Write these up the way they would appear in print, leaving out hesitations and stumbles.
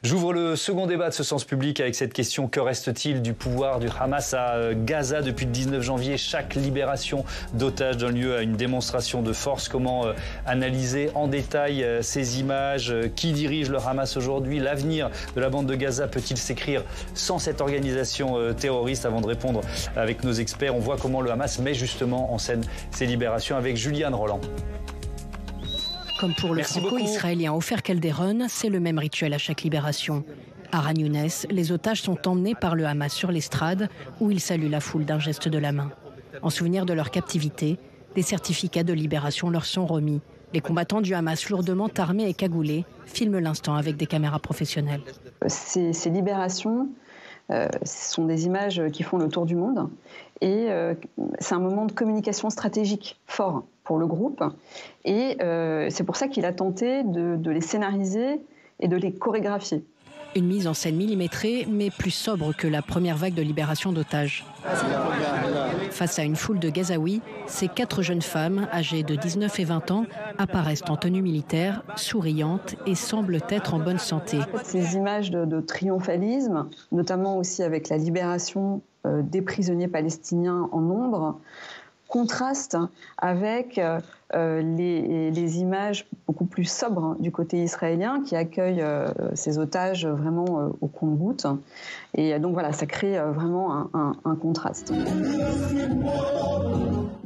J'ouvre le second débat de ce sens public avec cette question: que reste-t-il du pouvoir du Hamas à Gaza? Depuis le 19 janvier, chaque libération d'otages donne lieu à une démonstration de force. Comment analyser en détail ces images? Qui dirige le Hamas aujourd'hui? L'avenir de la bande de Gaza peut-il s'écrire sans cette organisation terroriste? Avant de répondre avec nos experts, on voit comment le Hamas met justement en scène ces libérations avec Juliane Roland. Comme pour le franco-israélien Ofer Calderon, c'est le même rituel à chaque libération. À Khan Younes, les otages sont emmenés par le Hamas sur l'estrade où ils saluent la foule d'un geste de la main. En souvenir de leur captivité, des certificats de libération leur sont remis. Les combattants du Hamas, lourdement armés et cagoulés, filment l'instant avec des caméras professionnelles. Ces libérations sont des images qui font le tour du monde et c'est un moment de communication stratégique fort pour le groupe, et c'est pour ça qu'il a tenté de les scénariser et de les chorégraphier. Une mise en scène millimétrée, mais plus sobre que la première vague de libération d'otages. Face à une foule de Gazaouis, ces 4 jeunes femmes, âgées de 19 et 20 ans, apparaissent en tenue militaire, souriantes et semblent être en bonne santé. Ces images de triomphalisme, notamment aussi avec la libération des prisonniers palestiniens en nombre, contraste avec les images beaucoup plus sobres du côté israélien qui accueille ces otages vraiment au compte-gouttes. Et donc voilà, ça crée vraiment un contraste.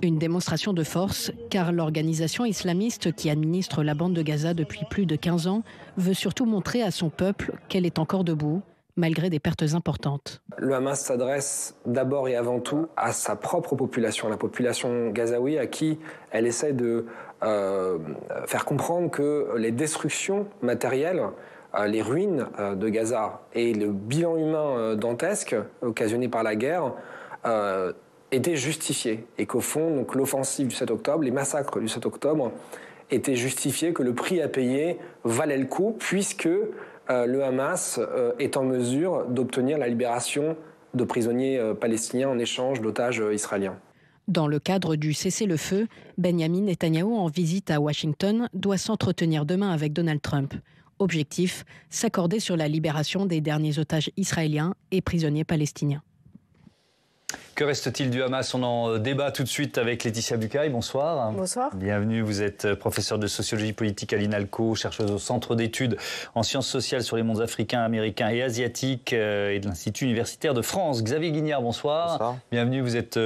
Une démonstration de force, car l'organisation islamiste qui administre la bande de Gaza depuis plus de 15 ans veut surtout montrer à son peuple qu'elle est encore debout, malgré des pertes importantes. Le Hamas s'adresse d'abord et avant tout à sa propre population, la population gazaoui, à qui elle essaie de faire comprendre que les destructions matérielles, les ruines de Gaza et le bilan humain dantesque occasionné par la guerre étaient justifiés. Et qu'au fond, donc, l'offensive du 7 octobre, les massacres du 7 octobre étaient justifiés, que le prix à payer valait le coup, puisque le Hamas est en mesure d'obtenir la libération de prisonniers palestiniens en échange d'otages israéliens. Dans le cadre du cessez-le-feu, Benyamin Netanyahou, en visite à Washington, doit s'entretenir demain avec Donald Trump. Objectif, s'accorder sur la libération des derniers otages israéliens et prisonniers palestiniens. Que reste-t-il du Hamas? On en débat tout de suite avec Laetitia Bucaille. Bonsoir. Bonsoir. Bienvenue, vous êtes professeure de sociologie politique à l'INALCO, chercheuse au Centre d'études en sciences sociales sur les mondes africains, américains et asiatiques et de l'Institut universitaire de France. Xavier Guignard, bonsoir. Bonsoir. Bienvenue, vous êtes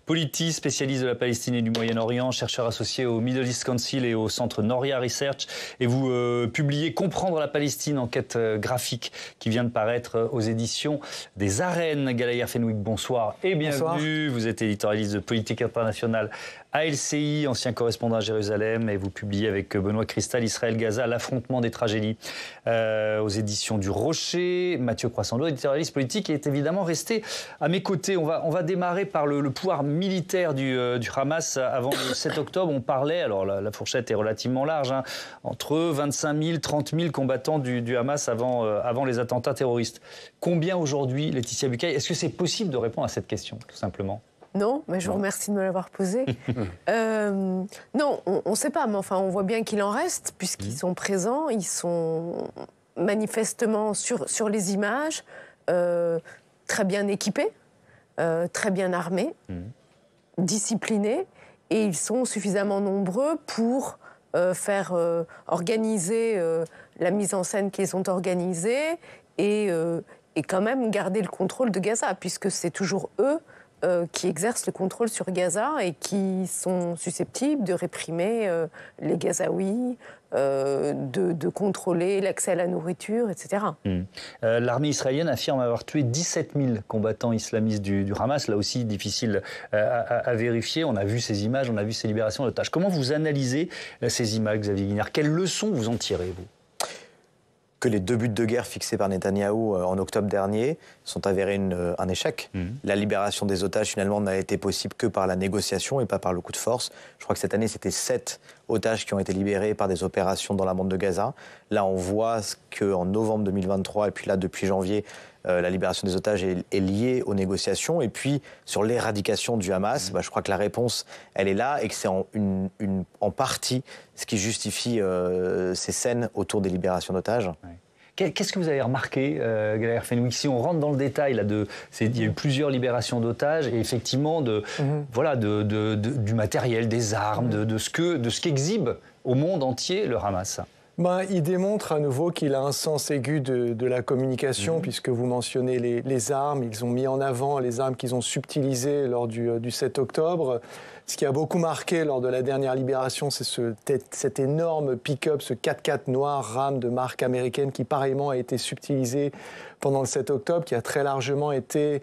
politiste, spécialiste de la Palestine et du Moyen-Orient, chercheur associé au Middle East Council et au Centre Noria Research. Et vous publiez Comprendre la Palestine, enquête graphique qui vient de paraître aux éditions des Arènes. Galaïa Fenwick, bonsoir et bienvenue. Bonsoir. Vous êtes éditorialiste de politique internationale à LCI, ancien correspondant à Jérusalem, et vous publiez avec Benoît Cristal Israël-Gaza, l'affrontement des tragédies aux éditions du Rocher. Mathieu Croissant-Lô, éditorialiste politique, est évidemment resté à mes côtés. On va démarrer par le pouvoir militaire du Hamas. Avant le 7 octobre, on parlait, alors la fourchette est relativement large, hein, entre 25 000 30 000 combattants du Hamas avant les attentats terroristes. Combien aujourd'hui, Laetitia Bucaille? Est-ce que c'est possible de répondre à cette question, tout simplement? Non, mais je vous remercie de me l'avoir posé. Non, on ne sait pas, mais enfin, on voit bien qu'il en reste, puisqu'ils sont présents, ils sont manifestement sur les images, très bien équipés, très bien armés, disciplinés, et ils sont suffisamment nombreux pour faire organiser la mise en scène qu'ils ont organisée et quand même garder le contrôle de Gaza, puisque c'est toujours eux qui exercent le contrôle sur Gaza et qui sont susceptibles de réprimer les Gazaouis, de contrôler l'accès à la nourriture, etc. L'armée israélienne affirme avoir tué 17 000 combattants islamistes du Hamas. Là aussi, difficile à vérifier. On a vu ces images, on a vu ces libérations d'otages. Comment vous analysez ces images, Xavier Guignard? Quelles leçons vous en tirez, vous? Que les 2 buts de guerre fixés par Netanyahou en octobre dernier sont avérés un échec. La libération des otages, finalement, n'a été possible que par la négociation et pas par le coup de force. Je crois que cette année, c'était 7 otages qui ont été libérés par des opérations dans la bande de Gaza. Là, on voit qu'en novembre 2023, et puis là, depuis janvier, la libération des otages est liée aux négociations. Et puis, sur l'éradication du Hamas, je crois que la réponse, elle est là et que c'est en partie ce qui justifie ces scènes autour des libérations d'otages. Ouais. Qu'est-ce que vous avez remarqué, Gaël Fenwick, si on rentre dans le détail, il y a eu plusieurs libérations d'otages et effectivement du matériel, des armes, de ce qu'exhibe au monde entier le Hamas. Il démontre à nouveau qu'il a un sens aigu de la communication, puisque vous mentionnez les armes. Ils ont mis en avant les armes qu'ils ont subtilisées lors du 7 octobre. Ce qui a beaucoup marqué lors de la dernière libération, c'est cet énorme pick-up, ce 4x4 noir Ram de marque américaine qui pareillement a été subtilisé pendant le 7 octobre, qui a très largement été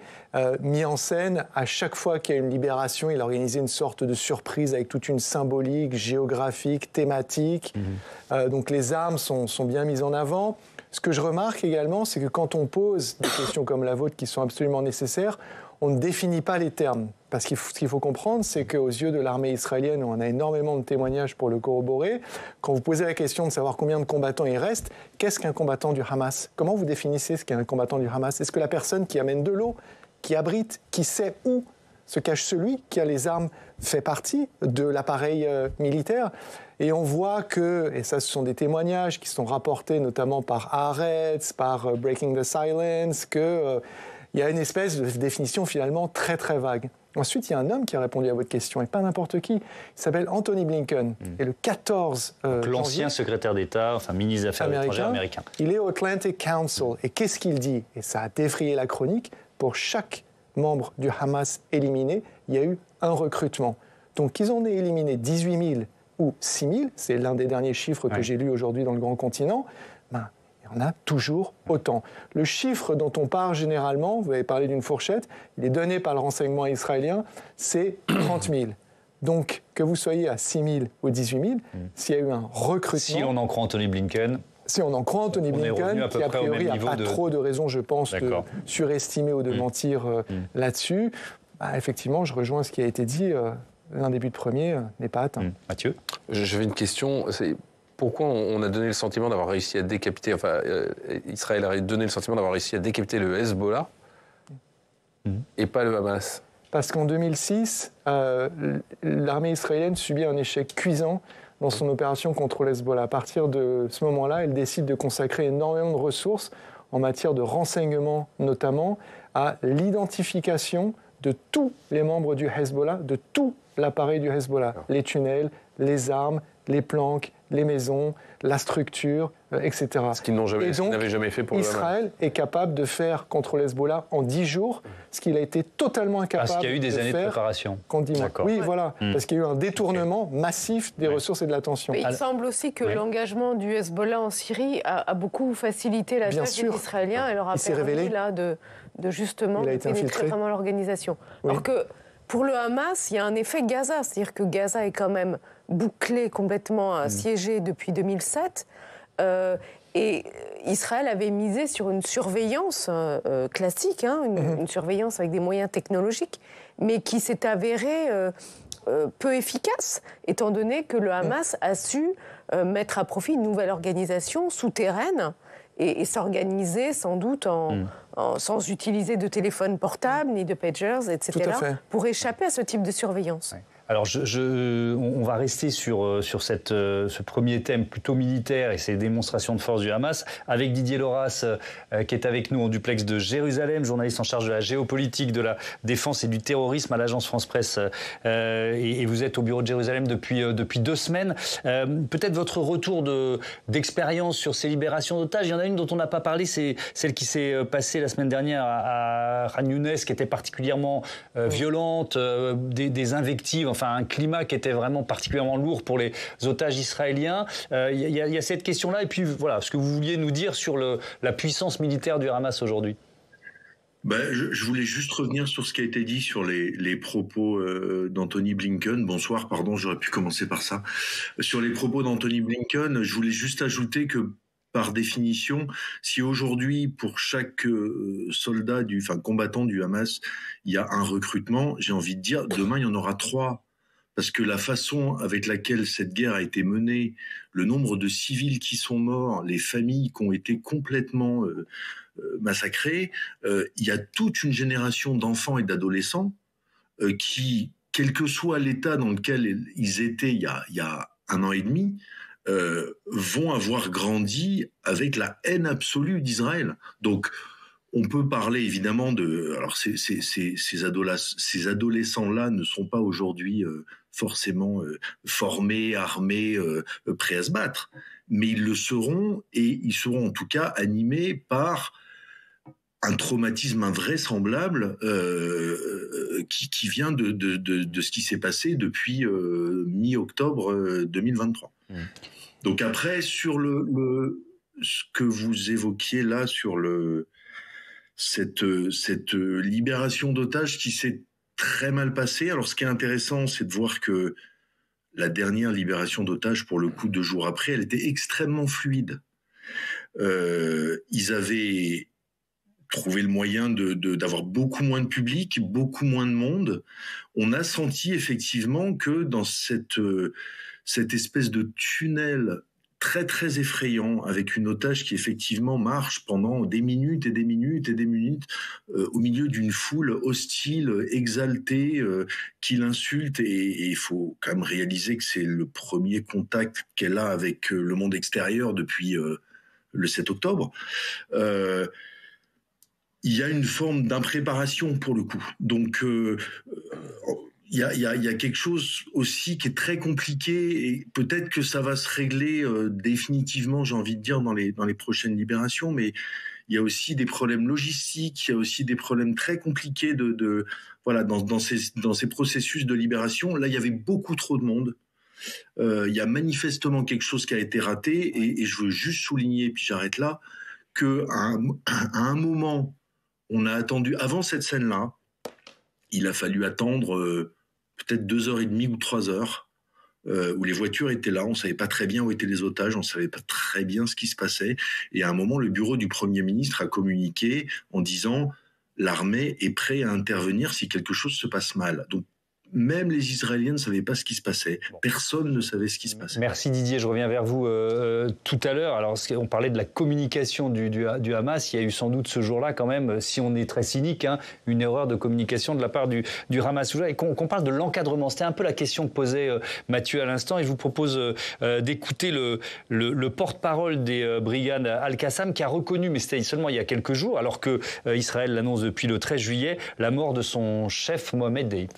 mis en scène. À chaque fois qu'il y a une libération, il organisait une sorte de surprise avec toute une symbolique géographique, thématique. Donc les armes sont bien mises en avant. Ce que je remarque également, c'est que quand on pose des questions comme la vôtre qui sont absolument nécessaires, on ne définit pas les termes. Parce que ce qu'il faut comprendre, c'est qu'aux yeux de l'armée israélienne, où on a énormément de témoignages pour le corroborer, quand vous posez la question de savoir combien de combattants il reste, qu'est-ce qu'un combattant du Hamas? Comment vous définissez ce qu'est un combattant du Hamas? Est-ce que la personne qui amène de l'eau, qui abrite, qui sait où se cache celui qui a les armes fait partie de l'appareil militaire? Et on voit que, et ça ce sont des témoignages qui sont rapportés notamment par Haaretz, par Breaking the Silence, il y a une espèce de définition finalement très très vague. Ensuite, il y a un homme qui a répondu à votre question, et pas n'importe qui. Il s'appelle Anthony Blinken. Et le 14 l'ancien secrétaire d'État, ministre des Affaires étrangères américain. Il est au Atlantic Council. Et qu'est-ce qu'il dit? Et ça a défrayé la chronique. Pour chaque membre du Hamas éliminé, il y a eu un recrutement. Donc qu'ils en aient éliminé 18 000 ou 6 000, c'est l'un des derniers chiffres que j'ai lu aujourd'hui dans le Grand Continent, il y en a toujours autant. Le chiffre dont on parle généralement, vous avez parlé d'une fourchette, il est donné par le renseignement israélien, c'est 30 000. Donc, que vous soyez à 6 000 ou 18 000, s'il y a eu un recrutement... Si on en croit Anthony Blinken... Si on en croit Anthony Blinken, qui a priori n'a pas trop de raisons, je pense, de surestimer ou de mentir là-dessus, effectivement, je rejoins ce qui a été dit, l'un des buts premiers n'est pas atteint. Mathieu? J'avais une question, c'est... Pourquoi on a donné le sentiment d'avoir réussi à décapiter, Israël a donné le sentiment d'avoir réussi à décapiter le Hezbollah et pas le Hamas? Parce qu'en 2006, l'armée israélienne subit un échec cuisant dans son opération contre le Hezbollah. À partir de ce moment-là, elle décide de consacrer énormément de ressources en matière de renseignement, notamment à l'identification de tous les membres du Hezbollah, de tout l'appareil du Hezbollah, les tunnels, les armes, les planques, les maisons, la structure, etc. Ce qu'ils n'avaient jamais fait pour le Hamas. Israël est capable de faire contre le Hezbollah en 10 jours, ce qu'il a été totalement incapable de faire. Parce qu'il y a eu des années de préparation. Oui, voilà. Parce qu'il y a eu un détournement massif des ressources et de l'attention. Mais il semble aussi que l'engagement du Hezbollah en Syrie a beaucoup facilité la tâche des Israéliens et leur a permis là, de justement pénétrer vraiment l'organisation. Alors que pour le Hamas, il y a un effet Gaza, c'est-à-dire que Gaza est quand même bouclé, complètement assiégé depuis 2007. Et Israël avait misé sur une surveillance classique, une surveillance avec des moyens technologiques, mais qui s'est avérée peu efficace, étant donné que le Hamas a su mettre à profit une nouvelle organisation souterraine et s'organiser sans doute sans utiliser de téléphone portable, ni de pagers, etc., pour échapper à ce type de surveillance. Ouais. Alors, on va rester sur ce premier thème plutôt militaire et ces démonstrations de force du Hamas avec Didier Loras qui est avec nous en duplex de Jérusalem, journaliste en charge de la géopolitique, de la défense et du terrorisme à l'agence France-Presse. Et vous êtes au bureau de Jérusalem depuis 2 semaines. Peut-être votre retour d'expérience sur ces libérations d'otages. Il y en a une dont on n'a pas parlé, c'est celle qui s'est passée la semaine dernière à Khan Younes, qui était particulièrement violente, des invectives, enfin un climat qui était vraiment particulièrement lourd pour les otages israéliens. Il y a cette question-là, et puis voilà, ce que vous vouliez nous dire sur la puissance militaire du Hamas aujourd'hui. Je voulais juste revenir sur ce qui a été dit sur les propos d'Anthony Blinken. Bonsoir, pardon, j'aurais pu commencer par ça. Sur les propos d'Anthony Blinken, je voulais juste ajouter que par définition, si aujourd'hui, pour chaque combattant du Hamas, il y a un recrutement, j'ai envie de dire, demain, il y en aura 3. Parce que la façon avec laquelle cette guerre a été menée, le nombre de civils qui sont morts, les familles qui ont été complètement massacrées, il y a toute une génération d'enfants et d'adolescents qui, quel que soit l'état dans lequel ils étaient il y a 1 an et demi, vont avoir grandi avec la haine absolue d'Israël. Donc, on peut parler évidemment de... Alors, ces adolescents-là ne sont pas aujourd'hui forcément formés, armés, prêts à se battre. Mais ils le seront, et ils seront en tout cas animés par un traumatisme invraisemblable qui vient de ce qui s'est passé depuis mi-octobre 2023. Donc après, sur ce que vous évoquiez là, sur cette libération d'otages qui s'est très mal passée. Alors ce qui est intéressant, c'est de voir que la dernière libération d'otages, pour le coup, 2 jours après, elle était extrêmement fluide. Ils avaient trouvé le moyen d'avoir beaucoup moins de public, beaucoup moins de monde. On a senti effectivement que dans cette espèce de tunnel très très effrayant, avec une otage qui effectivement marche pendant des minutes et des minutes et des minutes au milieu d'une foule hostile, exaltée, qui l'insulte, et il faut quand même réaliser que c'est le premier contact qu'elle a avec le monde extérieur depuis le 7 octobre. Il y a une forme d'impréparation pour le coup. Donc il y a quelque chose aussi qui est très compliqué, et peut-être que ça va se régler définitivement, j'ai envie de dire, dans les prochaines libérations, mais il y a aussi des problèmes logistiques, il y a aussi des problèmes très compliqués voilà, dans ces processus de libération. Là, il y avait beaucoup trop de monde. Il y a manifestement quelque chose qui a été raté, et je veux juste souligner, puis j'arrête là, qu'à un moment, on a attendu, avant cette scène-là, il a fallu attendre peut-être 2h30 ou 3h, où les voitures étaient là, on ne savait pas très bien où étaient les otages, on ne savait pas très bien ce qui se passait. Et à un moment, le bureau du Premier ministre a communiqué en disant « l'armée est prête à intervenir si quelque chose se passe mal ». Donc, même les Israéliens ne savaient pas ce qui se passait. Personne ne savait ce qui se passait. Merci Didier, je reviens vers vous tout à l'heure. Alors, on parlait de la communication du Hamas. Il y a eu sans doute ce jour-là quand même, si on est très cynique, une erreur de communication de la part du Hamas. Et qu'on parle de l'encadrement. C'était un peu la question que posait Mathieu à l'instant. Et je vous propose d'écouter le porte-parole des brigades Al-Qassam, qui a reconnu, mais c'était seulement il y a quelques jours, alors que Israël l'annonce depuis le 13 juillet, la mort de son chef Mohamed Deif.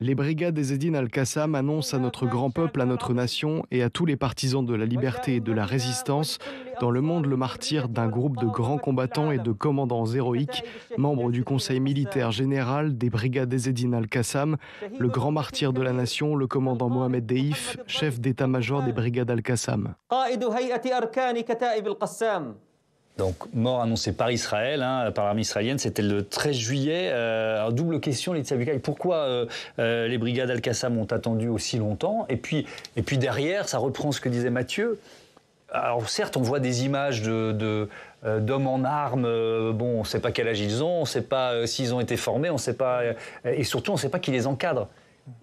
Les brigades Ezz-Eddine Al-Qassam annoncent à notre grand peuple, à notre nation et à tous les partisans de la liberté et de la résistance dans le monde le martyre d'un groupe de grands combattants et de commandants héroïques, membres du Conseil militaire général des brigades Ezz-Eddine Al-Qassam, le grand martyr de la nation, le commandant Mohamed Deif, chef d'état-major des brigades Al-Qassam. Donc, mort annoncée par Israël, par l'armée israélienne, c'était le 13 juillet. Alors, double question, Laetitia Bucaille, pourquoi les brigades Al-Qassam ont attendu aussi longtemps ? Et puis derrière, ça reprend ce que disait Mathieu. Alors certes, on voit des images d'hommes en armes. Bon, on ne sait pas quel âge ils ont, on ne sait pas s'ils ont été formés, on ne sait pas, et surtout, on ne sait pas qui les encadre.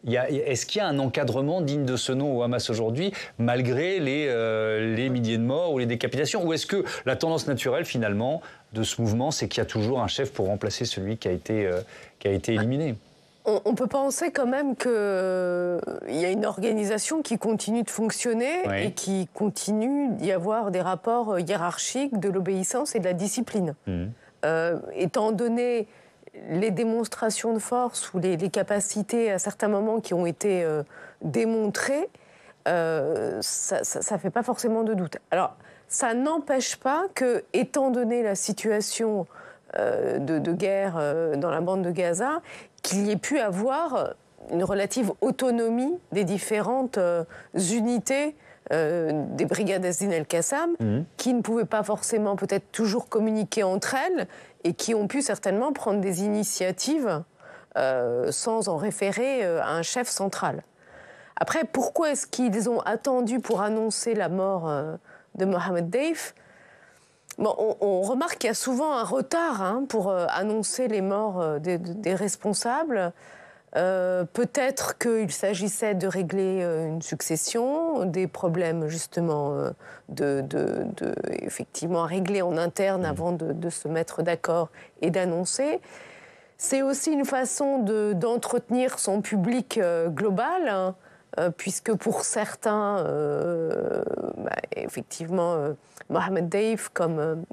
Est-ce qu'il y a un encadrement digne de ce nom au Hamas aujourd'hui, malgré les milliers de morts ou les décapitations ? Ou est-ce que la tendance naturelle, finalement, de ce mouvement, c'est qu'il y a toujours un chef pour remplacer celui qui a été éliminé ? On peut penser quand même qu'il y a une organisation qui continue de fonctionner, oui, et qui continue d'y avoir des rapports hiérarchiques, de l'obéissance et de la discipline. Étant donné les démonstrations de force ou les capacités à certains moments qui ont été démontrées, ça ne fait pas forcément de doute. Alors, ça n'empêche pas que, étant donné la situation de guerre dans la bande de Gaza, qu'il y ait pu avoir une relative autonomie des différentes unités des brigades Ezz-Eddine Al-Qassam, qui ne pouvaient pas forcément peut-être toujours communiquer entre elles et qui ont pu certainement prendre des initiatives sans en référer à un chef central. Après, pourquoi est-ce qu'ils ont attendu pour annoncer la mort de Mohamed Deif ? Bon, on remarque qu'il y a souvent un retard pour annoncer les morts des responsables. Peut-être qu'il s'agissait de régler une succession, des problèmes justement effectivement à régler en interne avant de se mettre d'accord et d'annoncer. C'est aussi une façon d'entretenir son public global, hein, puisque pour certains, effectivement, Mohamed Deif comme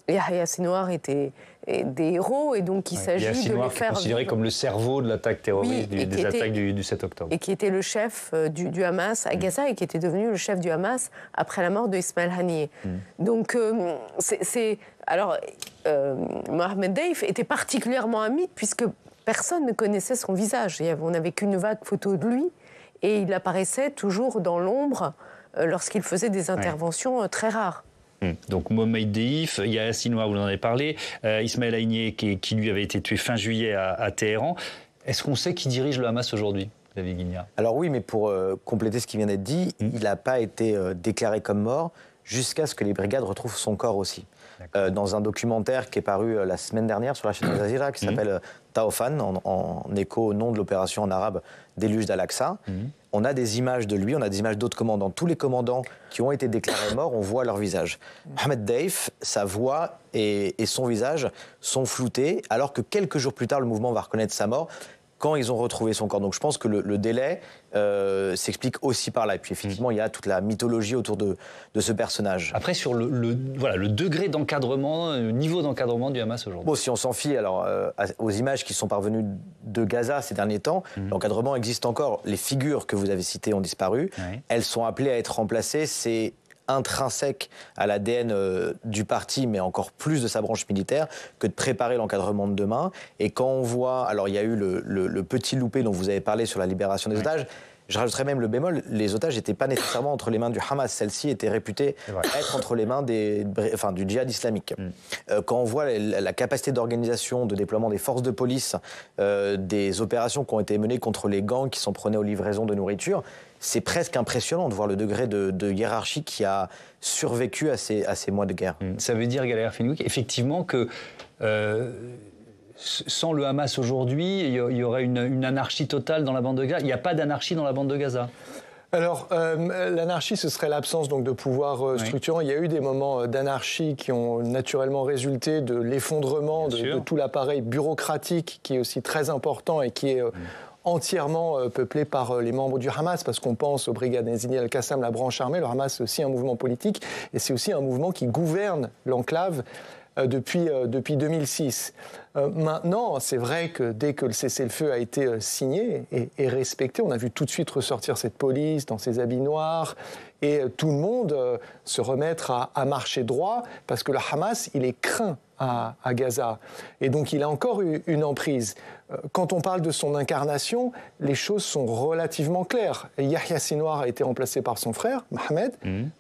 Yahya Sinwar étaient des héros, et donc il s'agit de les faire considéré comme le cerveau de l'attaque terroriste, des attaques du 7 octobre. Et qui était le chef du Hamas à Gaza, et qui était devenu le chef du Hamas après la mort de Ismaël Haniyeh. Donc, alors, Mohamed Deif était particulièrement un mythe, puisque personne ne connaissait son visage. On n'avait qu'une vague photo de lui, et il apparaissait toujours dans l'ombre lorsqu'il faisait des interventions très rares. Donc Mohamed Deif, Yahya Sinwar, vous en avez parlé, Ismaël Haniyeh qui lui avait été tué fin juillet à Téhéran. Est-ce qu'on sait qui dirige le Hamas aujourd'hui, David Guignard? Alors oui, mais pour compléter ce qui vient d'être dit, il n'a pas été déclaré comme mort jusqu'à ce que les brigades retrouvent son corps aussi. Dans un documentaire qui est paru la semaine dernière sur la chaîne Al Jazeera qui s'appelle Taofan, en écho au nom de l'opération en arabe Déluge d'Al-Aqsa. On a des images de lui, on a des images d'autres commandants. Tous les commandants qui ont été déclarés morts, on voit leur visage. Mohamed Deif, sa voix et son visage sont floutés, alors que quelques jours plus tard, le mouvement va reconnaître sa mort quand ils ont retrouvé son corps. Donc je pense que le délai s'explique aussi par là. Et puis effectivement, il y a toute la mythologie autour de ce personnage. Après, sur le degré d'encadrement, le niveau d'encadrement du Hamas aujourd'hui. Bon, si on s'en fie alors, aux images qui sont parvenues de Gaza ces derniers temps, l'encadrement existe encore. Les figures que vous avez citées ont disparu. Elles sont appelées à être remplacées. C'est intrinsèque à l'ADN du parti, mais encore plus de sa branche militaire, que de préparer l'encadrement de demain. Et quand on voit... Alors, il y a eu le petit loupé dont vous avez parlé sur la libération des otages. Je rajouterais même le bémol, les otages n'étaient pas nécessairement entre les mains du Hamas. Celle-ci était réputée être entre les mains du djihad islamique. Quand on voit la capacité d'organisation, de déploiement des forces de police, des opérations qui ont été menées contre les gangs qui s'en prenaient aux livraisons de nourriture, c'est presque impressionnant de voir le degré de hiérarchie qui a survécu à ces mois de guerre. Ça veut dire, Galaël Fenwick, effectivement que sans le Hamas aujourd'hui, il y aurait une anarchie totale dans la bande de Gaza. Il n'y a pas d'anarchie dans la bande de Gaza. Alors, l'anarchie, ce serait l'absence donc de pouvoir structurant. Il y a eu des moments d'anarchie qui ont naturellement résulté de l'effondrement de tout l'appareil bureaucratique qui est aussi très important et qui est entièrement peuplé par les membres du Hamas, parce qu'on pense aux brigades Nezini al-Qassam, la branche armée. Le Hamas, c'est aussi un mouvement politique et c'est aussi un mouvement qui gouverne l'enclave depuis 2006. Maintenant, c'est vrai que dès que le cessez-le-feu a été signé et respecté, on a vu tout de suite ressortir cette police dans ses habits noirs et tout le monde se remettre à marcher droit, parce que le Hamas, il est craint à Gaza. Et donc, il a encore eu une emprise. Quand on parle de son incarnation, les choses sont relativement claires. Yahya Sinwar a été remplacé par son frère, Mohamed,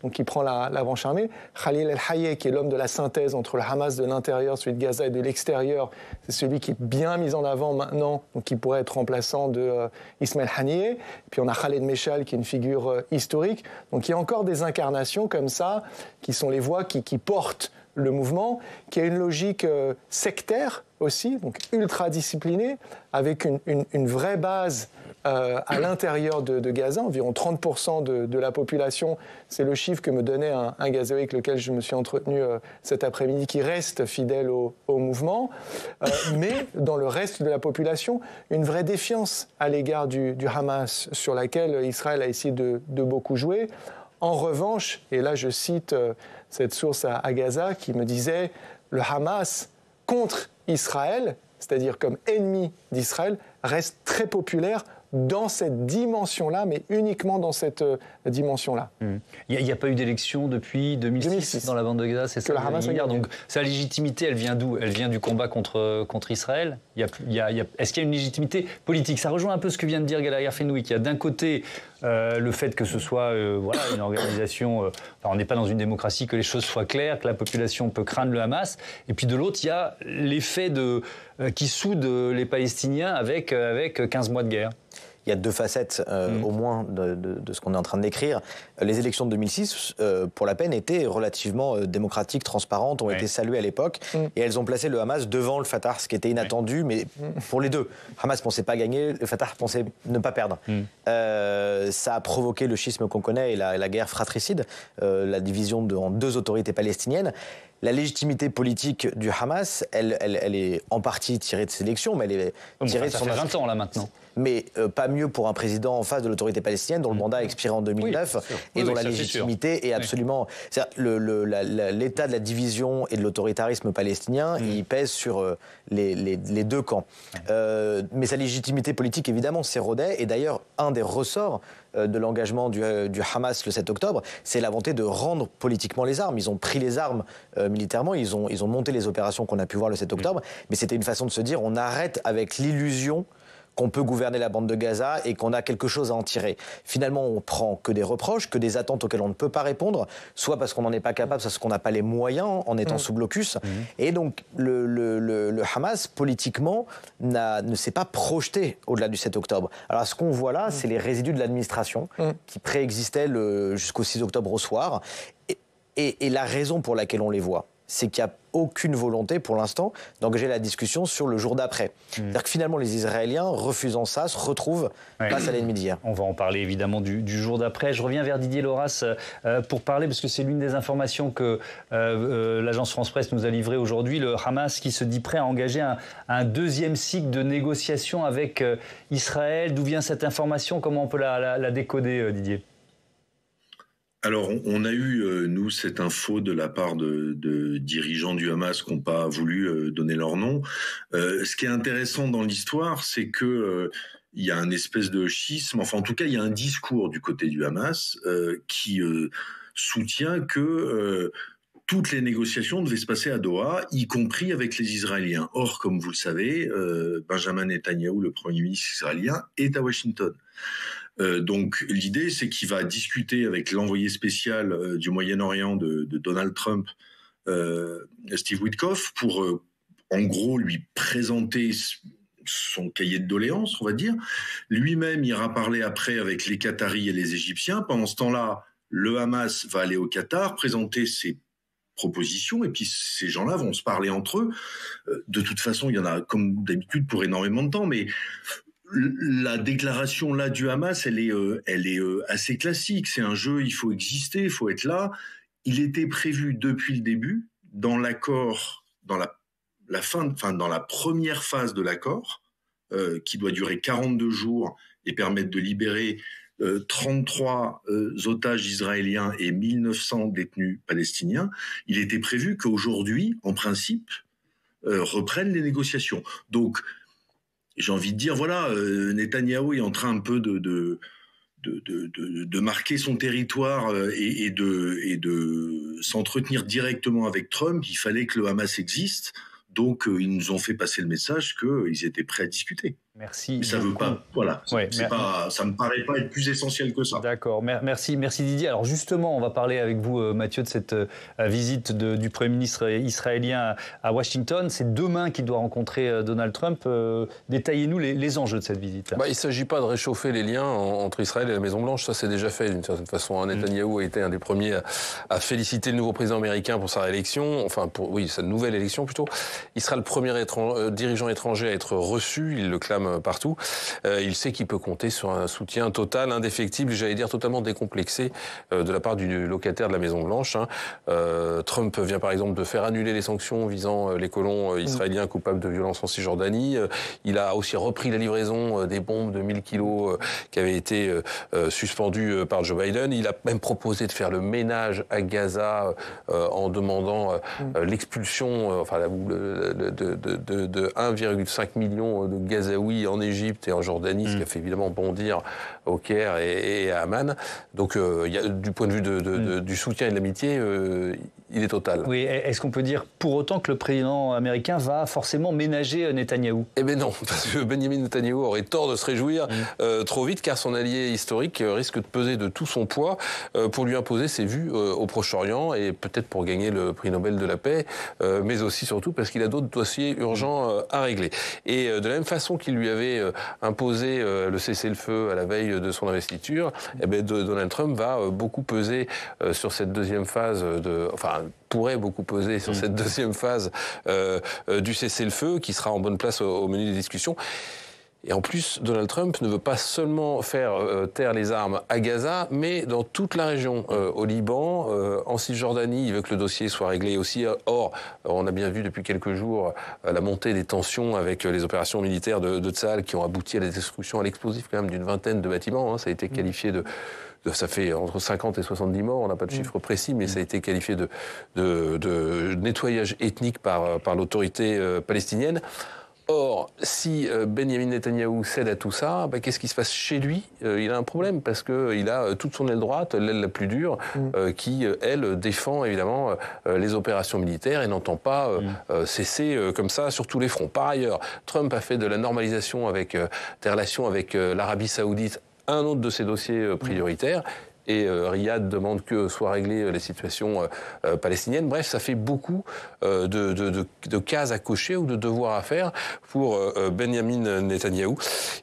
donc qui prend la branche armée. Khalil El-Hayeh, qui est l'homme de la synthèse entre le Hamas de l'intérieur, celui de Gaza, et de l'extérieur, c'est celui qui est bien mis en avant maintenant, donc qui pourrait être remplaçant de Ismaël Haniyeh. Puis on a Khaled Meshal, qui est une figure historique. Donc il y a encore des incarnations comme ça, qui sont les voix qui portent le mouvement, qui a une logique sectaire aussi, donc ultra disciplinée, avec une vraie base à l'intérieur de Gaza, environ 30% de la population. C'est le chiffre que me donnait un Gazaoui avec lequel je me suis entretenu cet après-midi, qui reste fidèle au mouvement, mais dans le reste de la population, une vraie défiance à l'égard du Hamas, sur laquelle Israël a essayé de beaucoup jouer. En revanche, et là je cite cette source à Gaza qui me disait « Le Hamas contre Israël, c'est-à-dire comme ennemi d'Israël, reste très populaire dans cette dimension-là, mais uniquement dans cette dimension-là. » Il n'y a pas eu d'élection depuis 2006 dans la bande de Gaza, c'est ça? Donc sa légitimité, elle vient d'où? Elle vient du combat contre Israël. Est-ce qu'il y a une légitimité politique? Ça rejoint un peu ce que vient de dire Galaël Fenwick. Il y a d'un côté le fait que ce soit une organisation... on n'est pas dans une démocratie, que les choses soient claires, que la population peut craindre le Hamas. Et puis de l'autre, il y a l'effet qui soude les Palestiniens avec 15 mois de guerre. il y a deux facettes au moins de ce qu'on est en train de décrire. Les élections de 2006, pour la peine, étaient relativement démocratiques, transparentes, ont été saluées à l'époque, et elles ont placé le Hamas devant le Fatah, ce qui était inattendu, mais pour les deux. Hamas pensait pas gagner, le Fatah pensait ne pas perdre. Ça a provoqué le schisme qu'on connaît et la guerre fratricide, la division en deux autorités palestiniennes. La légitimité politique du Hamas, elle est en partie tirée de ces élections, mais elle est tirée de son... Ça fait 20 ans, là, maintenant. Mais pas mieux pour un président en face de l'autorité palestinienne dont le mandat a expiré en 2009 et dont la légitimité est absolument... L'état de la division et de l'autoritarisme palestinien, il pèse sur les deux camps. Mais sa légitimité politique, évidemment, s'érodait. Et d'ailleurs, un des ressorts de l'engagement du Hamas le 7 octobre, c'est la volonté de rendre politiquement les armes. Ils ont pris les armes militairement, ils ont monté les opérations qu'on a pu voir le 7 octobre, mais c'était une façon de se dire on arrête avec l'illusion qu'on peut gouverner la bande de Gaza et qu'on a quelque chose à en tirer. Finalement, on prend que des reproches, que des attentes auxquelles on ne peut pas répondre, soit parce qu'on n'en est pas capable, soit parce qu'on n'a pas les moyens en étant sous blocus. Et donc, le Hamas, politiquement, ne s'est pas projeté au-delà du 7 octobre. Alors, ce qu'on voit là, c'est les résidus de l'administration qui préexistaient jusqu'au 6 octobre au soir. Et la raison pour laquelle on les voit, c'est qu'il n'y a aucune volonté, pour l'instant, d'engager la discussion sur le jour d'après. C'est-à-dire que finalement, les Israéliens, refusant ça, se retrouvent face à l'ennemi d'hier. On va en parler évidemment du jour d'après. Je reviens vers Didier Lauras pour parler, parce que c'est l'une des informations que l'agence France-Presse nous a livrées aujourd'hui, le Hamas qui se dit prêt à engager un deuxième cycle de négociations avec Israël. D'où vient cette information? Comment on peut la décoder, Didier? Alors, on a eu, nous, cette info de la part de dirigeants du Hamas qui n'ont pas voulu donner leur nom. Ce qui est intéressant dans l'histoire, c'est que il y a un espèce de schisme, enfin en tout cas, il y a un discours du côté du Hamas qui soutient que toutes les négociations devaient se passer à Doha, y compris avec les Israéliens. Or, comme vous le savez, Benjamin Netanyahou, le Premier ministre israélien, est à Washington. Donc l'idée, c'est qu'il va discuter avec l'envoyé spécial du Moyen-Orient de Donald Trump, Steve Witkoff, pour en gros lui présenter son cahier de doléances, on va dire. Lui-même ira parler après avec les Qataris et les Égyptiens. Pendant ce temps-là, le Hamas va aller au Qatar, présenter ses propositions, et puis ces gens-là vont se parler entre eux. De toute façon, il y en a, comme d'habitude, pour énormément de temps, mais la déclaration là du Hamas, elle est assez classique. C'est un jeu, il faut exister, il faut être là. Il était prévu depuis le début, dans l'accord, dans dans la première phase de l'accord, qui doit durer 42 jours et permettre de libérer 33 otages israéliens et 1900 détenus palestiniens. Il était prévu qu'aujourd'hui, en principe, reprennent les négociations. Donc, j'ai envie de dire, voilà, Netanyahou est en train un peu de marquer son territoire et de s'entretenir directement avec Trump. Il fallait que le Hamas existe. Donc, ils nous ont fait passer le message qu'ils étaient prêts à discuter. Merci. Mais ça veut pas, voilà. Ouais, ça me paraît pas être plus essentiel que ça. D'accord. Merci Didier. Alors justement, on va parler avec vous, Mathieu, de cette visite du Premier ministre israélien à Washington. C'est demain qu'il doit rencontrer Donald Trump. Détaillez-nous les enjeux de cette visite. Il ne s'agit pas de réchauffer les liens entre Israël et la Maison-Blanche. Ça, c'est déjà fait d'une certaine façon. Netanyahou a été un des premiers à féliciter le nouveau président américain pour sa réélection. Enfin, sa nouvelle élection plutôt. Il sera le premier dirigeant étranger à être reçu. Il le clame partout. Il sait qu'il peut compter sur un soutien total, indéfectible, j'allais dire totalement décomplexé de la part du locataire de la Maison-Blanche. Trump vient par exemple de faire annuler les sanctions visant les colons israéliens coupables de violences en Cisjordanie. Il a aussi repris la livraison des bombes de 1000 kilos qui avaient été suspendues par Joe Biden. Il a même proposé de faire le ménage à Gaza en demandant l'expulsion de 1,5 million de Gazaouis en Égypte et en Jordanie, ce qui a fait évidemment bondir au Caire et à Amman. Donc, du point de vue du soutien et de l'amitié, il est total. Oui, est-ce qu'on peut dire pour autant que le président américain va forcément ménager Netanyahou? Eh bien non, parce que Benjamin Netanyahou aurait tort de se réjouir trop vite, car son allié historique risque de peser de tout son poids pour lui imposer ses vues au Proche-Orient, et peut-être pour gagner le prix Nobel de la paix, mais aussi surtout parce qu'il a d'autres dossiers urgents à régler. Et de la même façon qu'il lui avait imposé le cessez-le-feu à la veille de son investiture, eh bien Donald Trump va beaucoup peser sur cette deuxième phase pourrait beaucoup peser sur cette deuxième phase du cessez-le-feu, qui sera en bonne place au menu des discussions. Et en plus, Donald Trump ne veut pas seulement faire taire les armes à Gaza, mais dans toute la région, au Liban, en Cisjordanie. Il veut que le dossier soit réglé aussi. Or, on a bien vu depuis quelques jours la montée des tensions avec les opérations militaires de Tsahal qui ont abouti à la destruction à l'explosif quand même d'une vingtaine de bâtiments. Ça a été qualifié ça fait entre 50 et 70 morts, on n'a pas de chiffre précis, mais ça a été qualifié de nettoyage ethnique par l'autorité palestinienne. Or, si Benjamin Netanyahou cède à tout ça, qu'est-ce qui se passe chez lui? Il a un problème, parce qu'il a toute son aile droite, l'aile la plus dure, qui, elle, défend évidemment les opérations militaires et n'entend pas cesser comme ça sur tous les fronts. Par ailleurs, Trump a fait de la normalisation des relations avec l'Arabie Saoudite un autre de ses dossiers prioritaires. Et Riyad demande que soient réglées les situations palestiniennes. Bref, ça fait beaucoup de cases à cocher ou de devoirs à faire pour Benjamin Netanyahou.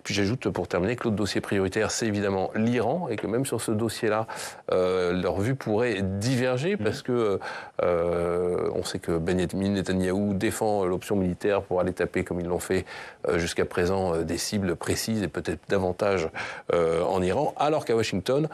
Puis j'ajoute pour terminer que l'autre dossier prioritaire, c'est évidemment l'Iran, et que même sur ce dossier-là, leur vue pourrait diverger, parce que on sait que Benjamin Netanyahou défend l'option militaire pour aller taper, comme ils l'ont fait jusqu'à présent, des cibles précises et peut-être davantage en Iran, alors qu'à Washington,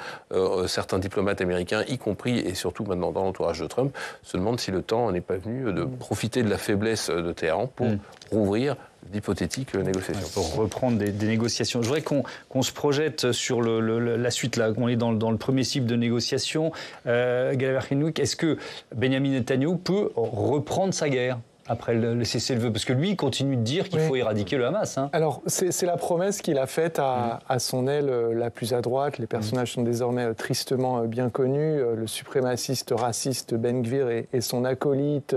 certains diplomates américains, y compris et surtout maintenant dans l'entourage de Trump, se demandent si le temps n'est pas venu de profiter de la faiblesse de Téhéran pour rouvrir d'hypothétiques négociations. Pour reprendre des négociations. Je voudrais qu'on se projette sur la suite. Là, on est dans le premier cycle de négociations. Galaber Henwick, est-ce que Benjamin Netanyahou peut reprendre sa guerre après le cessez-le-feu? Parce que lui, il continue de dire qu'il faut éradiquer le Hamas. Alors, c'est la promesse qu'il a faite à son aile la plus à droite. Les personnages sont désormais tristement bien connus. Le suprémaciste raciste Ben Gvir et son acolyte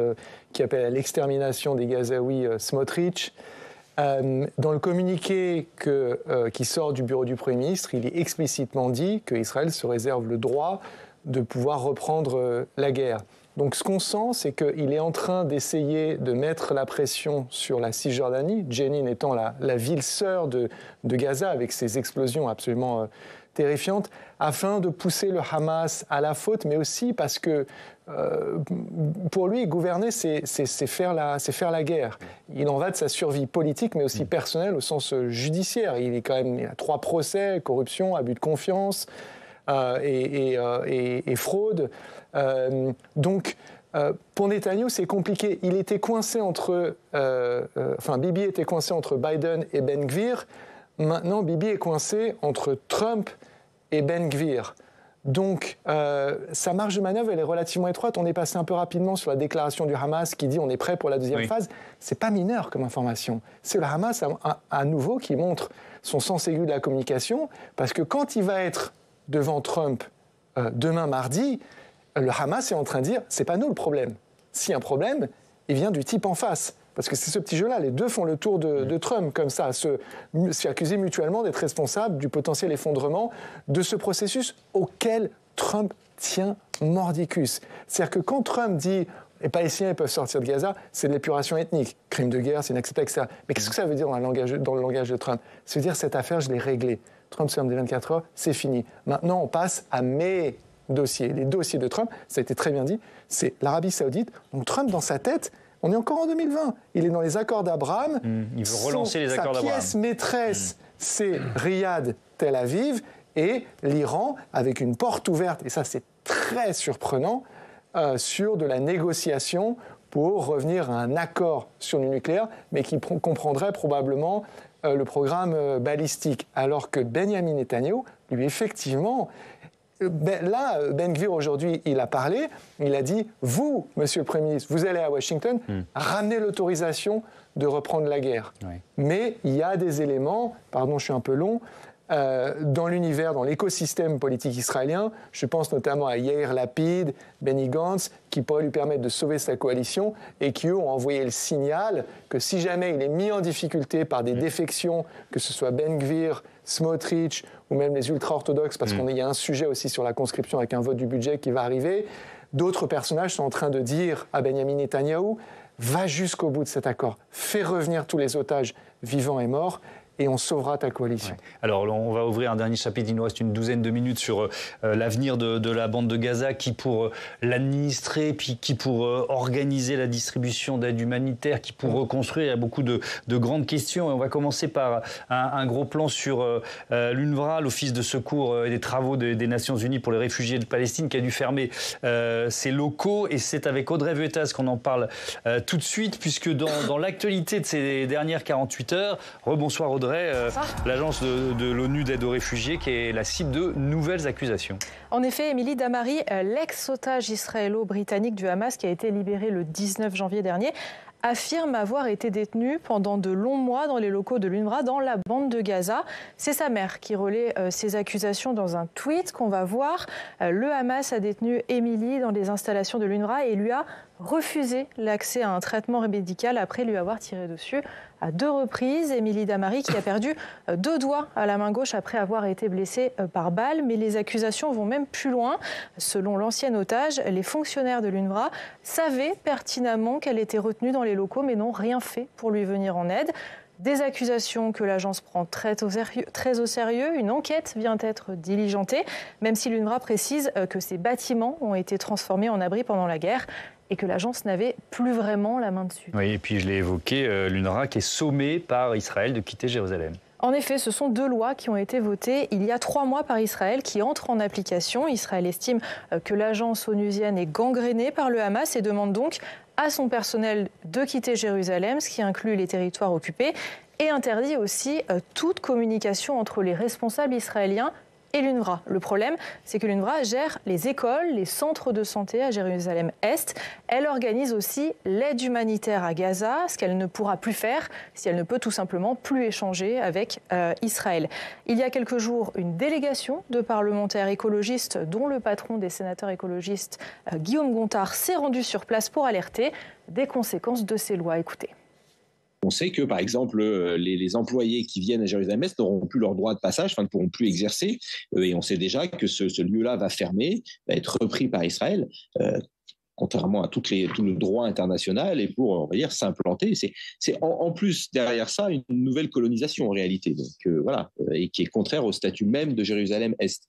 qui appelle à l'extermination des Gazaouis, Smotrich. Dans le communiqué qui sort du bureau du Premier ministre, il est explicitement dit qu'Israël se réserve le droit de pouvoir reprendre la guerre. Donc ce qu'on sent, c'est qu'il est en train d'essayer de mettre la pression sur la Cisjordanie, Jenin étant la ville sœur de Gaza, avec ses explosions absolument terrifiantes, afin de pousser le Hamas à la faute, mais aussi parce que pour lui, gouverner, c'est faire la guerre. Il en va de sa survie politique, mais aussi personnelle au sens judiciaire. Il a 3 procès, corruption, abus de confiance et fraude. Donc, pour Netanyahou, c'est compliqué. Il était coincé Bibi était coincé entre Biden et Ben Gvir. Maintenant, Bibi est coincé entre Trump et Ben Gvir. Donc, sa marge de manœuvre, elle est relativement étroite. On est passé un peu rapidement sur la déclaration du Hamas qui dit on est prêt pour la deuxième phase. C'est pas mineur comme information. C'est le Hamas à nouveau qui montre son sens aigu de la communication, parce que quand il va être devant Trump demain mardi, le Hamas est en train de dire c'est pas nous le problème. S'il y a un problème, il vient du type en face. Parce que c'est ce petit jeu-là, les deux font le tour de Trump, comme ça, s'accuser mutuellement d'être responsables du potentiel effondrement de ce processus auquel Trump tient mordicus. C'est-à-dire que quand Trump dit les Palestiniens peuvent sortir de Gaza, c'est de l'épuration ethnique, crime de guerre, c'est inacceptable, etc. Mais qu'est-ce que ça veut dire dans le langage de Trump? Ça veut dire cette affaire, je l'ai réglée. Trump se ferme des 24 heures, c'est fini. Maintenant, on passe à mes dossiers. Les dossiers de Trump, ça a été très bien dit, c'est l'Arabie Saoudite. Donc Trump, dans sa tête, on est encore en 2020. Il est dans les accords d'Abraham. Il veut relancer les accords d'Abraham. Sa pièce maîtresse, c'est Riyad, Tel Aviv, et l'Iran, avec une porte ouverte, et ça c'est très surprenant, sur de la négociation pour revenir à un accord sur le nucléaire, mais qui comprendrait probablement le programme balistique. Alors que Benjamin Netanyahou, lui, effectivement... Ben Gvir, aujourd'hui, il a parlé, il a dit « Vous, monsieur le Premier ministre, vous allez à Washington, ramenez l'autorisation de reprendre la guerre. » Mais il y a des éléments, pardon, je suis un peu long, dans l'univers, dans l'écosystème politique israélien. Je pense notamment à Yair Lapid, Benny Gantz, qui pourraient lui permettre de sauver sa coalition et qui, eux, ont envoyé le signal que si jamais il est mis en difficulté par des défections, que ce soit Ben Gvir, Smotrich ou même les ultra-orthodoxes, parce qu'il y a un sujet aussi sur la conscription avec un vote du budget qui va arriver, d'autres personnages sont en train de dire à Benjamin Netanyahou « Va jusqu'au bout de cet accord, fais revenir tous les otages vivants et morts ». Et on sauvera ta coalition. Ouais. Alors, on va ouvrir un dernier chapitre. Il nous reste une douzaine de minutes sur l'avenir de la bande de Gaza, qui pour l'administrer, puis qui pour organiser la distribution d'aide humanitaire, qui pour reconstruire. Il y a beaucoup de grandes questions. Et on va commencer par un gros plan sur l'UNRWA, l'Office de secours et des travaux des Nations Unies pour les réfugiés de Palestine, qui a dû fermer ses locaux. Et c'est avec Audrey Vuettas qu'on en parle tout de suite, puisque dans l'actualité de ces dernières 48 heures, rebonsoir Audrey, l'agence de l'ONU d'aide aux réfugiés qui est la cible de nouvelles accusations. En effet, Émilie Damari, l'ex-otage israélo-britannique du Hamas qui a été libéré le 19 janvier dernier, affirme avoir été détenu pendant de longs mois dans les locaux de l'UNRWA dans la bande de Gaza. C'est sa mère qui relaie ces accusations dans un tweet qu'on va voir. Le Hamas a détenu Émilie dans les installations de l'UNRWA et lui a refusé l'accès à un traitement médical après lui avoir tiré dessus à 2 reprises. Émilie Damari qui a perdu 2 doigts à la main gauche après avoir été blessée par balle. Mais les accusations vont même plus loin. Selon l'ancien otage, les fonctionnaires de l'UNRWA savaient pertinemment qu'elle était retenue dans les locaux mais n'ont rien fait pour lui venir en aide. Des accusations que l'agence prend très au sérieux. Une enquête vient d'être diligentée, même si l'UNRWA précise que ces bâtiments ont été transformés en abris pendant la guerre et que l'agence n'avait plus vraiment la main dessus. Oui, et puis je l'ai évoqué, l'UNRWA qui est sommée par Israël de quitter Jérusalem. En effet, ce sont 2 lois qui ont été votées il y a 3 mois par Israël qui entrent en application. Israël estime que l'agence onusienne est gangrénée par le Hamas et demande donc à son personnel de quitter Jérusalem, ce qui inclut les territoires occupés, et interdit aussi toute communication entre les responsables israéliens et l'UNRWA. Le problème, c'est que l'UNRWA gère les écoles, les centres de santé à Jérusalem-Est. Elle organise aussi l'aide humanitaire à Gaza, ce qu'elle ne pourra plus faire si elle ne peut tout simplement plus échanger avec Israël. Il y a quelques jours, une délégation de parlementaires écologistes, dont le patron des sénateurs écologistes, Guillaume Gontard, s'est rendu sur place pour alerter des conséquences de ces lois. Écoutez. On sait que, par exemple, les employés qui viennent à Jérusalem-Est n'auront plus leur droit de passage, ne pourront plus exercer. Et on sait déjà que ce lieu-là va fermer, va être repris par Israël, contrairement à tout le droit international, et pour, on va dire, s'implanter. C'est en plus, derrière ça, une nouvelle colonisation, en réalité, et qui est contraire au statut même de Jérusalem-Est.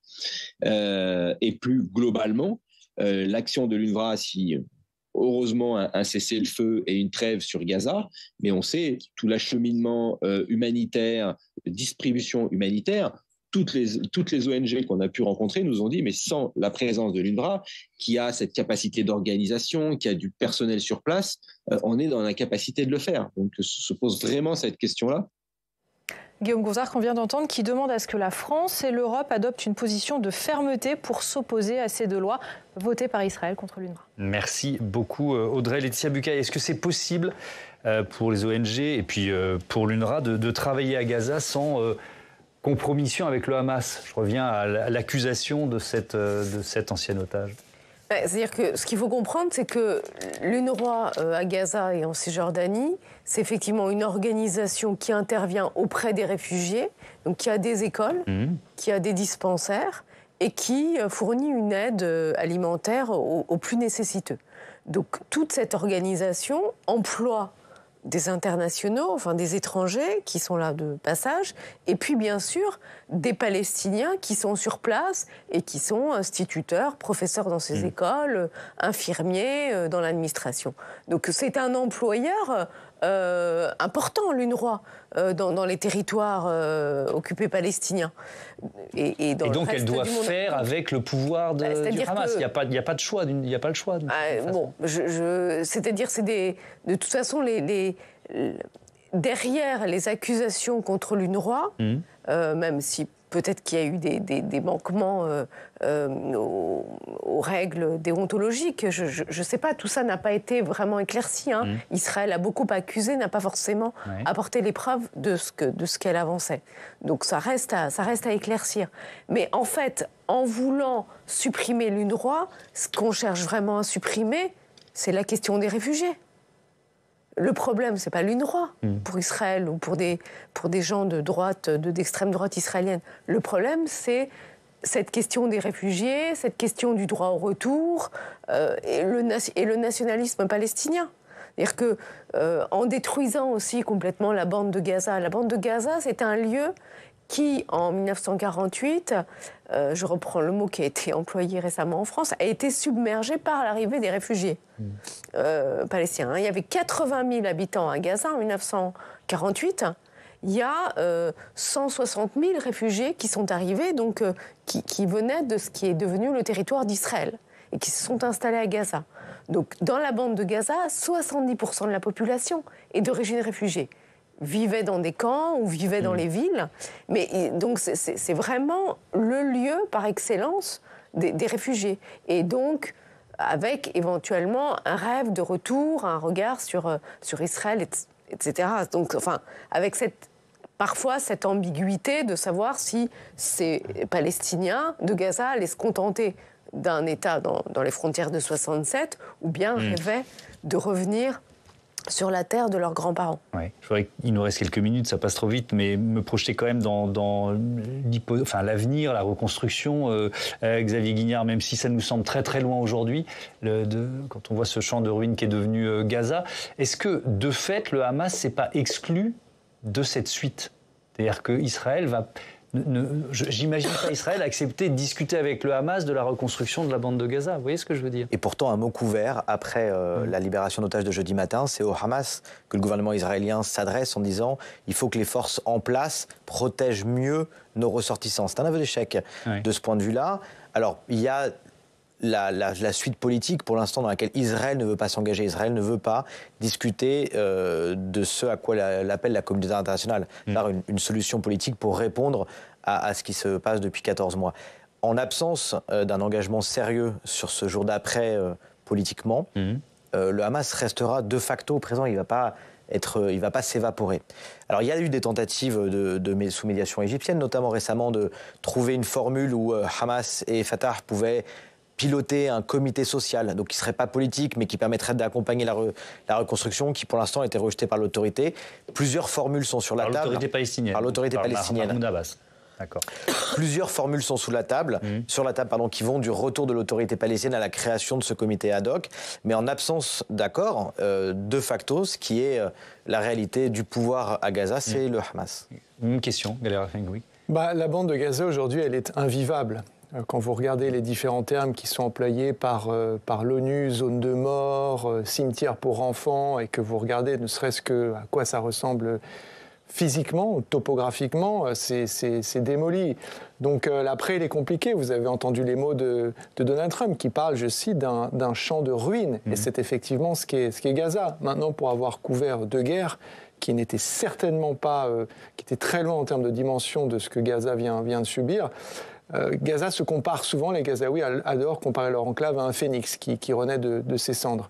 Et plus globalement, l'action de l'UNRWA, heureusement un cessez-le-feu et une trêve sur Gaza, mais on sait tout l'acheminement humanitaire, distribution humanitaire, toutes les ONG qu'on a pu rencontrer nous ont dit, mais sans la présence de l'UNRWA, qui a cette capacité d'organisation, qui a du personnel sur place, on est dans l'incapacité de le faire. Donc se pose vraiment cette question-là. Guillaume Gontard, qu'on vient d'entendre, qui demande à ce que la France et l'Europe adoptent une position de fermeté pour s'opposer à ces 2 lois votées par Israël contre l'UNRWA. Merci beaucoup Audrey. Laetitia Bucaille, est-ce que c'est possible pour les ONG et puis pour l'UNRWA de travailler à Gaza sans compromission avec le Hamas? Je reviens à l'accusation de cet ancien otage. C'est-à-dire que ce qu'il faut comprendre, c'est que l'UNRWA à Gaza et en Cisjordanie, c'est effectivement une organisation qui intervient auprès des réfugiés, donc qui a des écoles, qui a des dispensaires et qui fournit une aide alimentaire aux plus nécessiteux. Donc toute cette organisation emploie des internationaux, enfin des étrangers qui sont là de passage, et puis bien sûr des Palestiniens qui sont sur place et qui sont instituteurs, professeurs dans ces écoles, infirmiers dans l'administration. Donc c'est un employeur important, l'UNRWA, dans les territoires occupés palestiniens. Et donc elle doit faire avec le pouvoir du Hamas. Il n'y a pas de choix. Il n'y a pas le choix. C'est-à-dire, de toute façon, derrière les accusations contre l'UNRWA, même si peut-être qu'il y a eu des manquements aux règles déontologiques. Je ne sais pas, tout ça n'a pas été vraiment éclairci. Israël a beaucoup accusé, n'a pas forcément apporté les preuves de ce qu'elle avançait. Donc ça reste à éclaircir. Mais en fait, en voulant supprimer l'UNRWA, ce qu'on cherche vraiment à supprimer, c'est la question des réfugiés. Le problème, c'est pas l'UNRWA pour Israël ou pour des gens de droite, d'extrême droite israélienne. Le problème, c'est cette question des réfugiés, cette question du droit au retour et le nationalisme palestinien. C'est-à-dire que, en détruisant aussi complètement la bande de Gaza, c'est un lieu qui, en 1948, je reprends le mot qui a été employé récemment en France, a été submergé par l'arrivée des réfugiés palestiniens. Il y avait 80 000 habitants à Gaza en 1948. Il y a 160 000 réfugiés qui sont arrivés, donc qui venaient de ce qui est devenu le territoire d'Israël et qui se sont installés à Gaza. Donc, dans la bande de Gaza, 70% de la population est d'origine réfugiée. Vivaient dans des camps ou vivaient dans les villes. Mais donc, c'est vraiment le lieu par excellence des réfugiés. Et donc, avec éventuellement un rêve de retour, un regard sur Israël, etc. Donc, enfin, avec parfois cette ambiguïté de savoir si ces Palestiniens de Gaza allaient se contenter d'un État dans les frontières de 67 ou bien rêvaient de revenir sur la terre de leurs grands-parents. Ouais. Il nous reste quelques minutes, ça passe trop vite, mais me projeter quand même dans l'avenir, la reconstruction. Xavier Guignard, même si ça nous semble très très loin aujourd'hui, quand on voit ce champ de ruines qui est devenu Gaza, est-ce que de fait le Hamas s'est pas exclu de cette suite? C'est-à-dire qu'Israël va... J'imagine pas Israël accepter de discuter avec le Hamas de la reconstruction de la bande de Gaza. Vous voyez ce que je veux dire? Et pourtant, un mot couvert, après la libération d'otages de jeudi matin, c'est au Hamas que le gouvernement israélien s'adresse en disant « il faut que les forces en place protègent mieux nos ressortissants ». C'est un aveu d'échec de ce point de vue-là. Alors, il y a la suite politique, pour l'instant, dans laquelle Israël ne veut pas s'engager. Israël ne veut pas discuter de ce à quoi l'appelle la communauté internationale, par une solution politique pour répondre à ce qui se passe depuis 14 mois. En absence d'un engagement sérieux sur ce jour d'après politiquement, le Hamas restera de facto présent. Il ne va pas s'évaporer. Alors, il y a eu des tentatives sous médiation égyptienne, notamment récemment, de trouver une formule où Hamas et Fatah pouvaient piloter un comité social, donc qui ne serait pas politique, mais qui permettrait d'accompagner la reconstruction, qui pour l'instant a été rejetée par l'autorité. Plusieurs formules sont sur la table. L'autorité palestinienne. Par l'autorité palestinienne. Mahmoud Abbas. D'accord. Plusieurs formules sont sur la table, qui vont du retour de l'autorité palestinienne à la création de ce comité ad hoc, mais en absence d'accord, de facto, ce qui est la réalité du pouvoir à Gaza, c'est le Hamas. Une question, Galéra Fengoui. La bande de Gaza, aujourd'hui, elle est invivable. Quand vous regardez les différents termes qui sont employés par l'ONU, zone de mort, cimetière pour enfants, et que vous regardez ne serait-ce que à quoi ça ressemble physiquement, topographiquement, c'est démoli. Donc l'après, il est compliqué. Vous avez entendu les mots de Donald Trump qui parle, je cite, d'un champ de ruines. Et c'est effectivement ce qu'est Gaza. Maintenant, pour avoir couvert deux guerres qui n'étaient certainement pas... qui étaient très loin en termes de dimension de ce que Gaza vient de subir... Gaza se compare souvent, les Gazaouis adorent comparer leur enclave à un phénix qui renaît de ses cendres.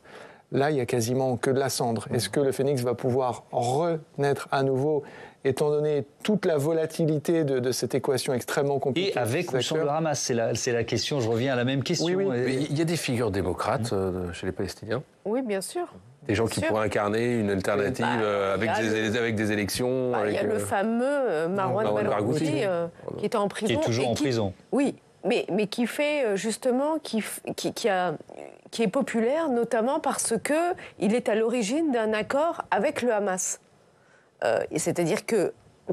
Là, il n'y a quasiment que de la cendre. Est-ce que le phénix va pouvoir renaître à nouveau, étant donné toute la volatilité de cette équation extrêmement compliquée? Et avec ou sans le Hamas, c'est la question, je reviens à la même question. Oui. Il y a des figures démocrates chez les Palestiniens? Oui, bien sûr. Des gens qui pourraient incarner une alternative avec des élections. Il y a le fameux Marwan Barghouti qui est en prison. Qui est toujours en prison. Oui, mais qui fait justement, qui est populaire notamment parce qu'il est à l'origine d'un accord avec le Hamas. C'est-à-dire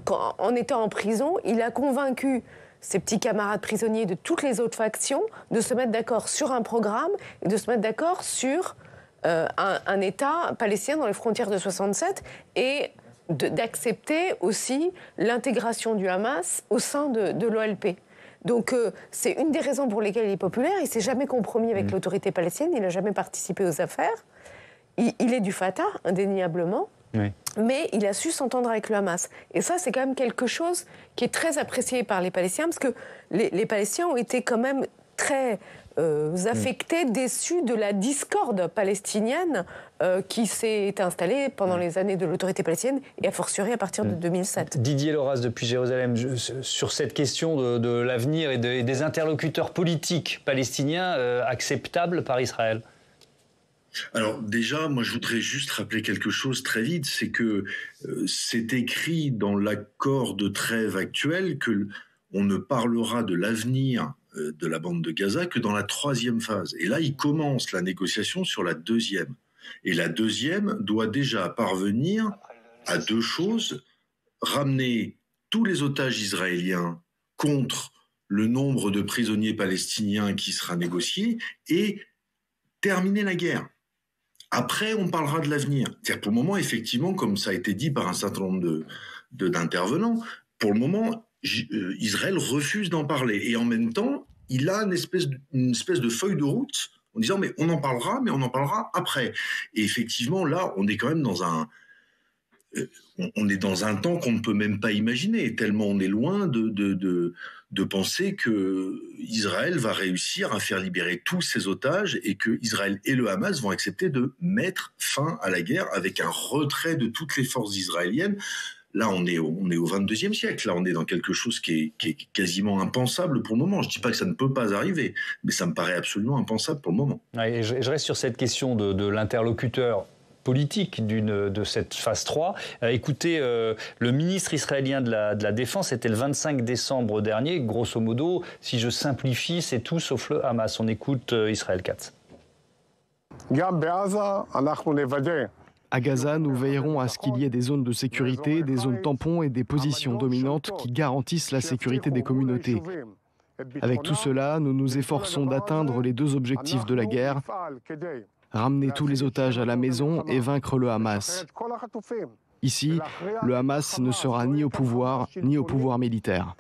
qu'en étant en prison, il a convaincu ses petits camarades prisonniers de toutes les autres factions de se mettre d'accord sur un programme et de se mettre d'accord sur un État palestinien dans les frontières de 67 et d'accepter aussi l'intégration du Hamas au sein de l'OLP. Donc c'est une des raisons pour lesquelles il est populaire. Il ne s'est jamais compromis avec l'autorité palestinienne, il n'a jamais participé aux affaires. Il est du Fatah, indéniablement, Oui. Mais il a su s'entendre avec le Hamas. Et ça, c'est quand même quelque chose qui est très apprécié par les Palestiniens, parce que les Palestiniens ont été quand même très affectés, déçus de la discorde palestinienne qui s'est installée pendant les années de l'autorité palestinienne, et a fortiori à partir de 2007. Didier Loras, depuis Jérusalem, sur cette question de l'avenir et des interlocuteurs politiques palestiniens acceptables par Israël. Alors déjà, moi je voudrais juste rappeler quelque chose très vite, c'est que c'est écrit dans l'accord de trêve actuel que on ne parlera de l'avenir de la bande de Gaza que dans la 3e phase. Et là, il commence la négociation sur la 2e. Et la 2e doit déjà parvenir à 2 choses: ramener tous les otages israéliens contre le nombre de prisonniers palestiniens qui sera négocié, et terminer la guerre. Après, on parlera de l'avenir. C'est-à-dire, pour le moment, effectivement, comme ça a été dit par un certain nombre d'intervenants, pour le moment, Israël refuse d'en parler. Et en même temps, il a une espèce de feuille de route en disant, mais on en parlera, mais on en parlera après. Et effectivement, là, on est quand même dans un temps qu'on ne peut même pas imaginer, tellement on est loin de penser que Israël va réussir à faire libérer tous ses otages, et que Israël et le Hamas vont accepter de mettre fin à la guerre avec un retrait de toutes les forces israéliennes. Là, on est au 22e siècle. Là, on est dans quelque chose qui est quasiment impensable pour le moment. Je ne dis pas que ça ne peut pas arriver, mais ça me paraît absolument impensable pour le moment. Ouais, et je reste sur cette question de l'interlocuteur politique de cette phase 3. Écoutez, le ministre israélien de la Défense, c'était le 25 décembre dernier. Grosso modo, si je simplifie, c'est tout sauf le Hamas. On écoute Israël Katz. À Gaza, nous veillerons à ce qu'il y ait des zones de sécurité, des zones tampons et des positions dominantes qui garantissent la sécurité des communautés. Avec tout cela, nous nous efforçons d'atteindre les 2 objectifs de la guerre: ramener tous les otages à la maison et vaincre le Hamas. Ici, le Hamas ne sera ni au pouvoir militaire.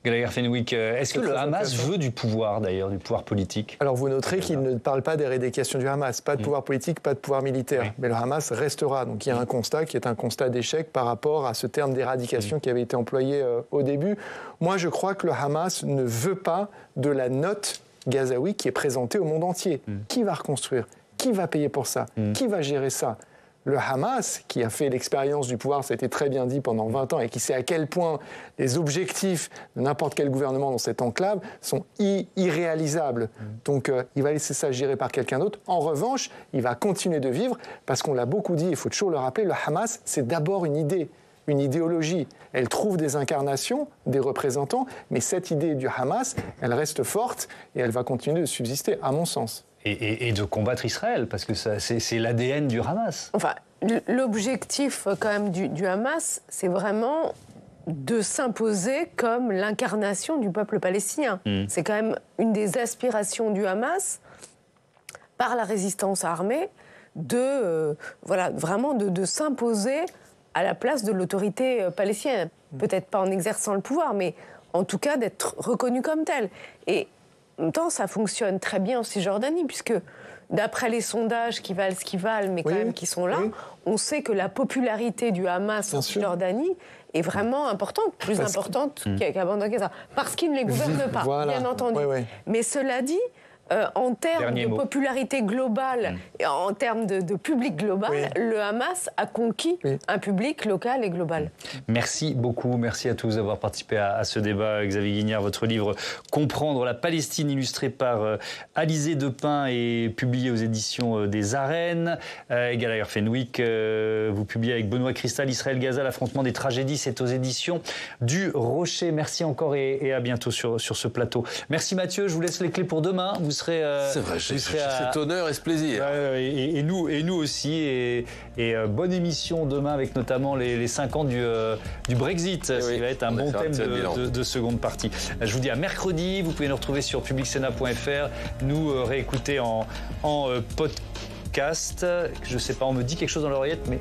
Galaïr Fenwick, est-ce que le Hamas veut du pouvoir, d'ailleurs, du pouvoir politique? Alors vous noterez qu'il ne parle pas d'éradication du Hamas, pas de pouvoir politique, pas de pouvoir militaire. Oui. Mais le Hamas restera. Donc il y a un constat qui est un constat d'échec par rapport à ce terme d'éradication qui avait été employé au début. Moi, je crois que le Hamas ne veut pas de la note gazaoui qui est présentée au monde entier. Qui va reconstruire? Qui va payer pour ça? Qui va gérer ça? Le Hamas, qui a fait l'expérience du pouvoir, ça a été très bien dit, pendant 20 ans, et qui sait à quel point les objectifs de n'importe quel gouvernement dans cette enclave sont irréalisables. Donc il va laisser ça gérer par quelqu'un d'autre. En revanche, il va continuer de vivre, parce qu'on l'a beaucoup dit, il faut toujours le rappeler, le Hamas, c'est d'abord une idée, une idéologie. Elle trouve des incarnations, des représentants, mais cette idée du Hamas, elle reste forte, et elle va continuer de subsister, à mon sens. Et de combattre Israël, parce que c'est l'ADN du Hamas. Enfin, l'objectif quand même du Hamas, c'est vraiment de s'imposer comme l'incarnation du peuple palestinien. C'est quand même une des aspirations du Hamas, par la résistance armée, vraiment de s'imposer à la place de l'autorité palestinienne. Peut-être pas en exerçant le pouvoir, mais en tout cas d'être reconnu comme tel. Et en même temps, ça fonctionne très bien en Cisjordanie, puisque d'après les sondages qui valent ce qu'ils valent, mais quand même qui sont là, on sait que la popularité du Hamas en Cisjordanie est vraiment importante, plus importante qu'à bande de Gaza, parce qu'ils ne les gouvernent pas, bien entendu. Mais cela dit, en termes de popularité globale, et en termes de public global, le Hamas a conquis un public local et global. Merci beaucoup, merci à tous d'avoir participé à ce débat. Xavier Guignard, votre livre « Comprendre la Palestine » illustré par Alizé Depin et publié aux éditions des Arènes. Galaïr Fenwick, vous publiez avec Benoît Cristal « Israël Gaza, l'affrontement des tragédies », c'est aux éditions du Rocher. Merci encore et à bientôt sur ce plateau. Merci Mathieu, je vous laisse les clés pour demain. Vous serez, c'est vrai, j'ai cet honneur et ce plaisir. Et nous aussi. Et bonne émission demain avec notamment les 5 ans du Brexit. Ça va être un bon thème de seconde partie. Je vous dis à mercredi. Vous pouvez nous retrouver sur publicsena.fr. Nous réécouter en podcast. Je sais pas, on me dit quelque chose dans l'oreillette, mais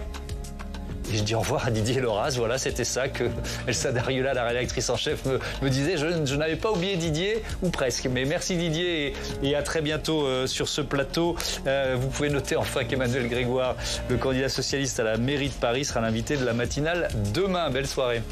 Et je dis au revoir à Didier Loraz. Voilà, c'était ça que Elsa Dariola, la rédactrice en chef, me disait. Je n'avais pas oublié Didier, ou presque. Mais merci Didier et à très bientôt sur ce plateau. Vous pouvez noter enfin qu'Emmanuel Grégoire, le candidat socialiste à la mairie de Paris, sera l'invité de la matinale demain. Belle soirée.